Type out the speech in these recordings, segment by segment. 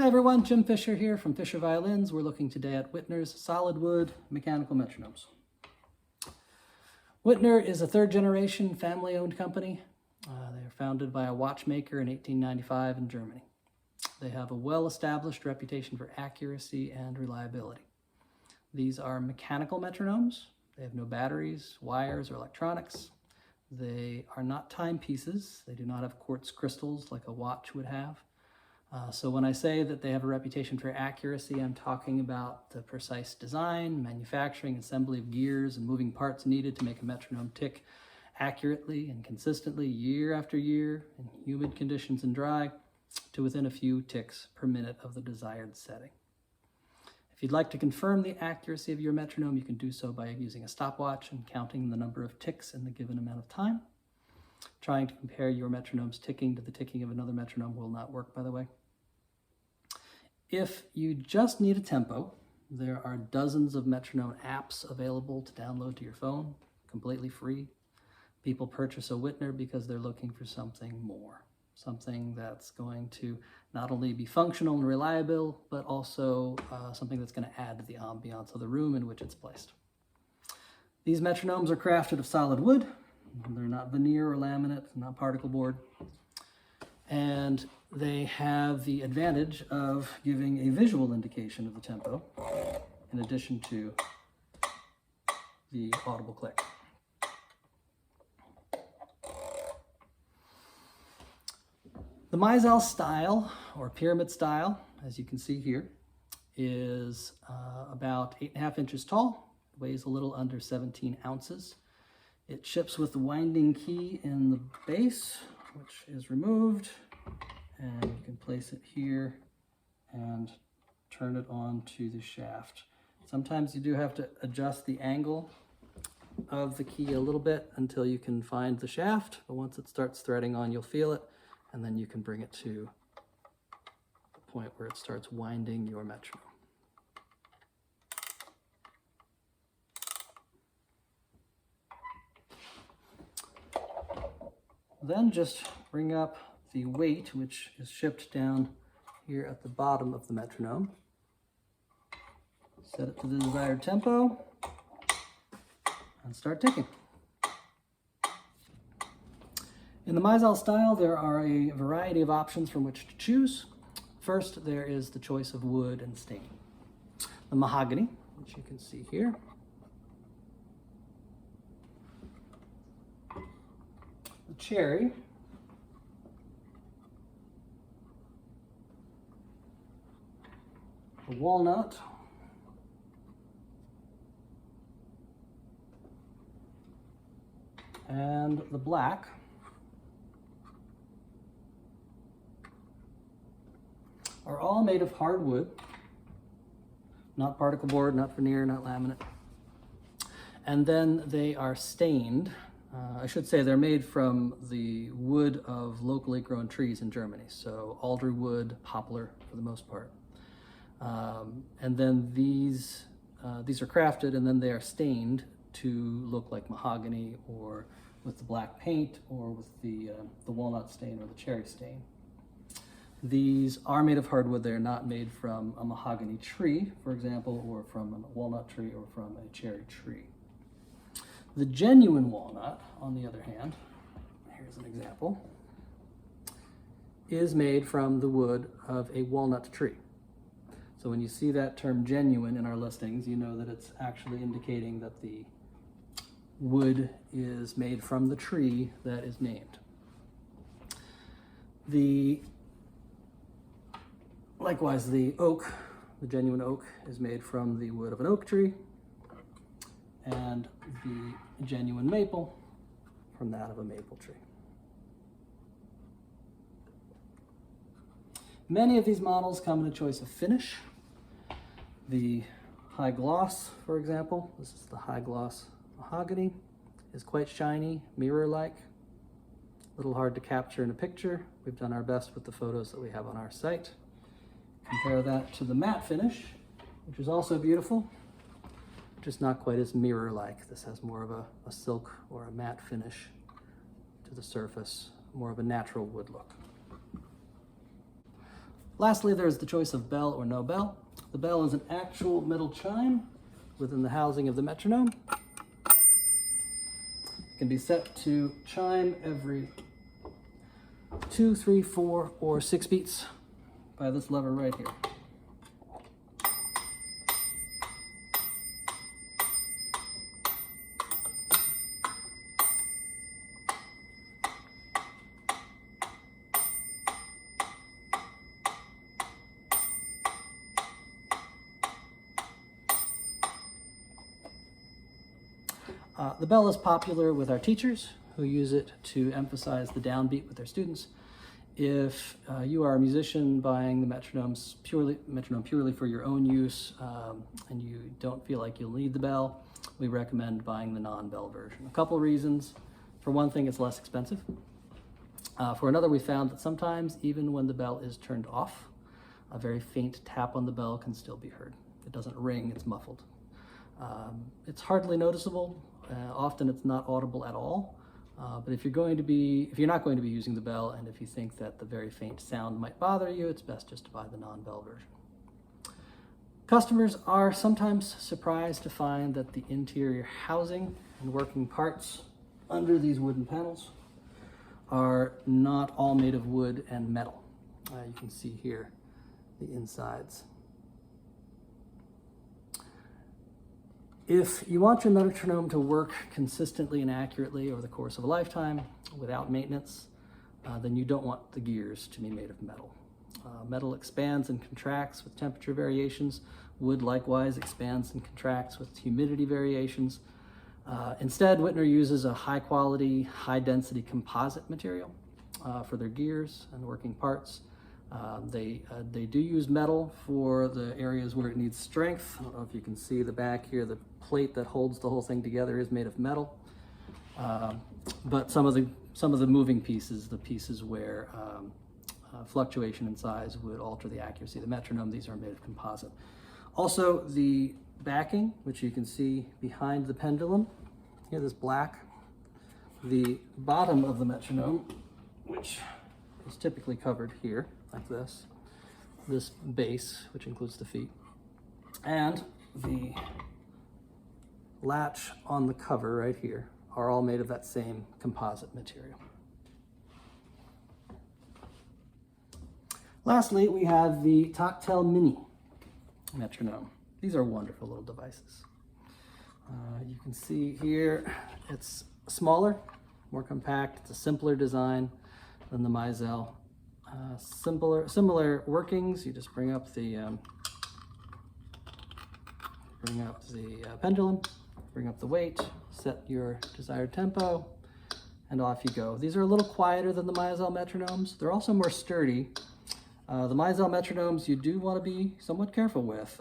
Hi everyone, Jim Fisher here from Fisher Violins. We're looking today at Wittner's solid wood mechanical metronomes. Wittner is a third generation family owned company. They were founded by a watchmaker in 1895 in Germany. They have a well-established reputation for accuracy and reliability. These are mechanical metronomes. They have no batteries, wires, or electronics. They are not timepieces. They do not have quartz crystals like a watch would have. So when I say that they have a reputation for accuracy, I'm talking about the precise design, manufacturing, assembly of gears, and moving parts needed to make a metronome tick accurately and consistently year after year in humid conditions and dry to within a few ticks per minute of the desired setting. If you'd like to confirm the accuracy of your metronome, you can do so by using a stopwatch and counting the number of ticks in the given amount of time. Trying to compare your metronome's ticking to the ticking of another metronome will not work, by the way. If you just need a tempo, there are dozens of metronome apps available to download to your phone, completely free. People purchase a Wittner because they're looking for something more, something that's going to not only be functional and reliable, but also something that's going to add to the ambiance of the room in which it's placed. These metronomes are crafted of solid wood. They're not veneer or laminate, not particle board. And they have the advantage of giving a visual indication of the tempo in addition to the audible click. The Maelzel style, or pyramid style, as you can see here, is about 8.5 inches tall, weighs a little under 17 ounces. It ships with the winding key in the base, which is removed, and you can place it here and turn it on to the shaft. Sometimes you do have to adjust the angle of the key a little bit until you can find the shaft, but once it starts threading on, you'll feel it, and then you can bring it to the point where it starts winding your metronome. Then just bring up the weight, which is shipped down here at the bottom of the metronome. Set it to the desired tempo and start ticking. In the Maelzel style, there are a variety of options from which to choose. First, there is the choice of wood and stain. The mahogany, which you can see here. The cherry. The walnut. And the black. Are all made of hardwood, not particle board, not veneer, not laminate. And then they are stained. I should say they're made from the wood of locally grown trees in Germany, so alder wood, poplar for the most part. And then these are crafted and then they are stained to look like mahogany, or with the black paint, or with the walnut stain or the cherry stain. These are made of hardwood. They're not made from a mahogany tree, for example, or from a walnut tree or from a cherry tree. The genuine walnut, on the other hand, here's an example, is made from the wood of a walnut tree. So when you see that term genuine in our listings, you know that it's actually indicating that the wood is made from the tree that is named. Likewise, the oak, the genuine oak, is made from the wood of an oak tree, and the genuine maple from that of a maple tree. Many of these models come in a choice of finish. The high gloss, for example, this is the high gloss mahogany, is quite shiny, mirror-like, a little hard to capture in a picture. We've done our best with the photos that we have on our site. Compare that to the matte finish, which is also beautiful, just not quite as mirror-like. This has more of a silk or a matte finish to the surface, more of a natural wood look. Lastly, there's the choice of bell or no bell. The bell is an actual metal chime within the housing of the metronome. It can be set to chime every 2, 3, 4, or 6 beats by this lever right here. The bell is popular with our teachers who use it to emphasize the downbeat with their students. If you are a musician buying the metronome purely for your own use and you don't feel like you'll need the bell, we recommend buying the non-bell version. A couple reasons. For one thing, it's less expensive. For another, we found that sometimes even when the bell is turned off, a very faint tap on the bell can still be heard. It doesn't ring, it's muffled. It's hardly noticeable. Often it's not audible at all. But if you're not going to be using the bell, and if you think that the very faint sound might bother you, it's best just to buy the non-bell version. Customers are sometimes surprised to find that the interior housing and working parts under these wooden panels are not all made of wood and metal. You can see here the insides. If you want your metronome to work consistently and accurately over the course of a lifetime without maintenance, then you don't want the gears to be made of metal. Metal expands and contracts with temperature variations. Wood likewise expands and contracts with humidity variations. Instead, Wittner uses a high quality, high density composite material for their gears and working parts. They do use metal for the areas where it needs strength. I don't know if you can see the back here, the plate that holds the whole thing together is made of metal. But some of the moving pieces, the pieces where fluctuation in size would alter the accuracy of the metronome, these are made of composite. Also, the backing, which you can see behind the pendulum, here, this black, the bottom of the metronome, which is typically covered here, like this base, which includes the feet, and the latch on the cover right here are all made of that same composite material. Lastly, we have the Tactile Mini metronome. These are wonderful little devices. You can see here it's smaller, more compact. It's a simpler design than the Maelzel. Similar workings. You just bring up the pendulum, bring up the weight, set your desired tempo, and off you go. These are a little quieter than the Maelzel metronomes. They're also more sturdy. The Maelzel metronomes you do want to be somewhat careful with.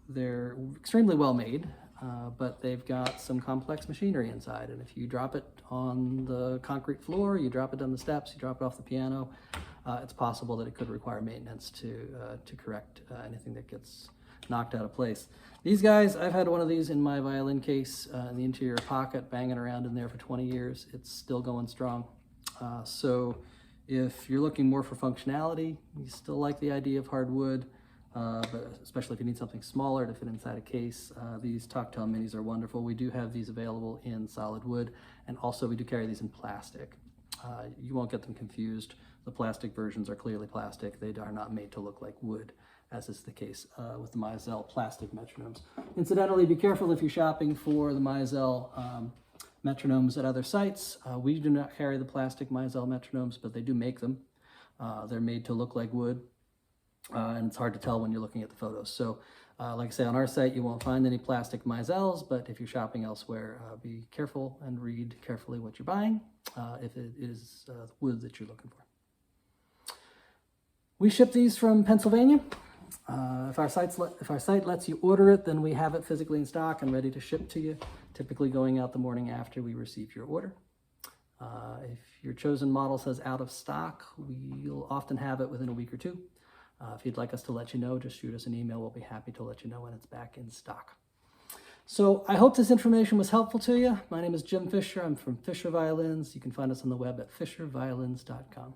They're extremely well made, but they've got some complex machinery inside, and if you drop it on the concrete floor, you drop it down the steps, you drop it off the piano, it's possible that it could require maintenance to correct anything that gets knocked out of place. These guys, I've had one of these in my violin case in the interior pocket, banging around in there for 20 years. It's still going strong. So if you're looking more for functionality, you still like the idea of hardwood, but especially if you need something smaller to fit inside a case, these Tactile Minis are wonderful. We do have these available in solid wood, and also we do carry these in plastic. You won't get them confused. The plastic versions are clearly plastic. They are not made to look like wood, as is the case with the Maelzel plastic metronomes. Incidentally, be careful if you're shopping for the Maelzel metronomes at other sites. We do not carry the plastic Maelzel metronomes, but they do make them. They're made to look like wood, and it's hard to tell when you're looking at the photos. So like I say, on our site you won't find any plastic Maelzels, but if you're shopping elsewhere, be careful and read carefully what you're buying if it is wood that you're looking for. We ship these from Pennsylvania. If our site lets you order it, then we have it physically in stock and ready to ship to you, typically going out the morning after we receive your order. If your chosen model says out of stock, we'll often have it within a week or two. If you'd like us to let you know, just shoot us an email. We'll be happy to let you know when it's back in stock. So I hope this information was helpful to you. My name is Jim Fisher. I'm from Fisher Violins. You can find us on the web at fisherviolins.com.